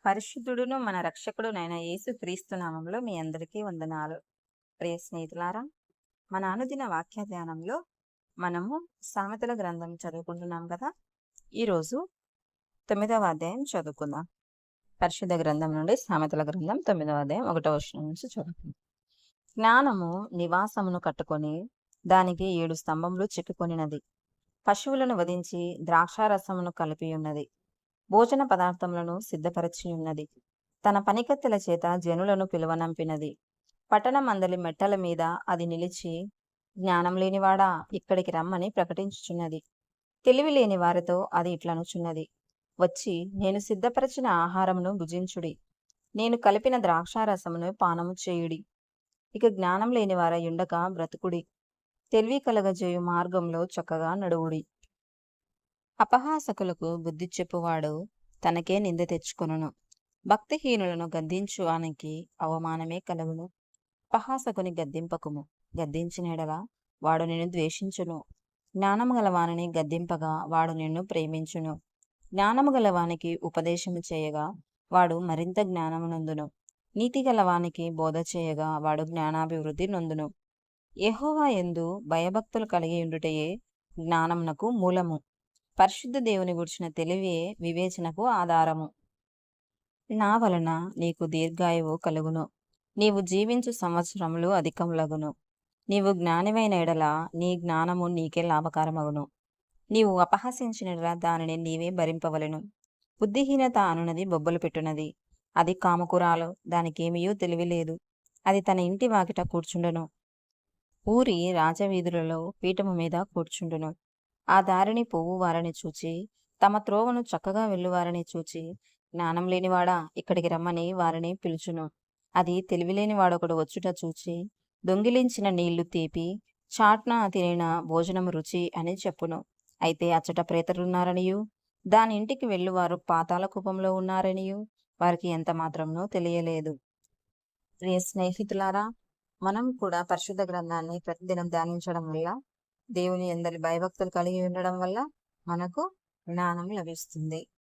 పరిశుద్ధుడును మన రక్షకుడునైన యేసు క్రీస్తు నామంలో మీ అందరికీ వందనాలు. ప్రియ స్నేహితులారా, మన అనుదిన వాక్య ధ్యానంలో మనము సామెతల గ్రంథం చదువుకుంటున్నాం కదా. ఈరోజు 9వ అధ్యాయం చదువుకుందాం. పరిశుద్ధ గ్రంథం నుండి సామెతల గ్రంథం 9వ అధ్యాయం 1వ వచనం నుంచి చదువుకుందాం. జ్ఞానము నివాసమును కట్టుకొని దానికి 7 స్తంభములు చెక్కుకొనినది. పశువులను వధించి ద్రాక్షారసమును కలిపి ఉన్నది. భోజన పదార్థములను సిద్ధపరచి ఉన్నది. తన పనికత్తెల చేత జనులను పిలువనంపినది. పట్టణమందలి మెట్టల మీద అది నిలిచి, జ్ఞానం లేనివాడా, ఇక్కడికి రమ్మని ప్రకటించుచున్నది. తెలివి లేని వారితో అది ఇట్లనుచున్నది, వచ్చి నేను సిద్ధపరచిన ఆహారమును భుజించుడి, నేను కలిపిన ద్రాక్షారసమును పానము చేయుడి. ఇక జ్ఞానం లేని వారయుండక బ్రతుకుడి, తెలివి కలగజేయు మార్గంలో చక్కగా నడువుడి. అపహాసకులకు బుద్ధి చెప్పువాడు తనకే నింద తెచ్చుకొనును. భక్తిహీనులను గద్దించువానికి అవమానమే కలుగును. అపహాసకుని గద్దింపకుము, గద్దించిన ఎడల వాడు నిన్ను ద్వేషించును. జ్ఞానము గలవానిని గద్దింపగా వాడు నిన్ను ప్రేమించును. జ్ఞానము గలవానికి ఉపదేశము చేయగా వాడు మరింత జ్ఞానము నొందును. నీతి గలవానికి బోధ చేయగా వాడు జ్ఞానాభివృద్ధి నొందును. యెహోవా యందు భయభక్తులు కలిగి ఉండుటయే జ్ఞానమునకు మూలము. పరిశుద్ధ దేవుని గుర్చిన తెలివే వివేచనకు ఆధారము. నా వలన నీకు దీర్ఘాయువు కలుగును, నీవు జీవించు సంవత్సరములు అధికములగును. నీవు జ్ఞానివైన ఎడల నీ జ్ఞానము నీకే లాభకరమగును. నీవు అపహసించిన ఎడల దానిని నీవే భరింపవలెను. బుద్ధిహీనత అనునది బొబ్బలు పెట్టునది, అది కామకురాలు, దానికేమియూ తెలివిలేదు. అది తన ఇంటి వాకిట కూర్చుండును, ఊరి రాజవీధులలో పీఠము మీద కూర్చుండును. ఆ దారిని పోవు వారిని చూచి, తమ త్రోవను చక్కగా వెళ్ళువారిని చూచి, జ్ఞానం లేనివాడా, ఇక్కడికి రమ్మని వారిని పిలుచును. అది తెలివిలేని వాడొకడు వచ్చుట చూచి, దొంగిలించిన నీళ్లు తీపి, చాట్న తినిన భోజనము రుచి అని చెప్పును. అయితే అచ్చట ప్రేతలున్నారనియు, దాని ఇంటికి వెళ్ళువారు పాతాళ కూపంలో ఉన్నారనియు వారికి ఎంత మాత్రమునో తెలియలేదు. ప్రియ స్నేహితులారా, మనం కూడా పరిశుద్ధ గ్రంథాన్ని ప్రతిదినం ధ్యానించడం వల్ల, దేవుని యందలి భయభక్తులు కలిగి ఉండడం వల్ల మనకు జ్ఞానం లభిస్తుంది.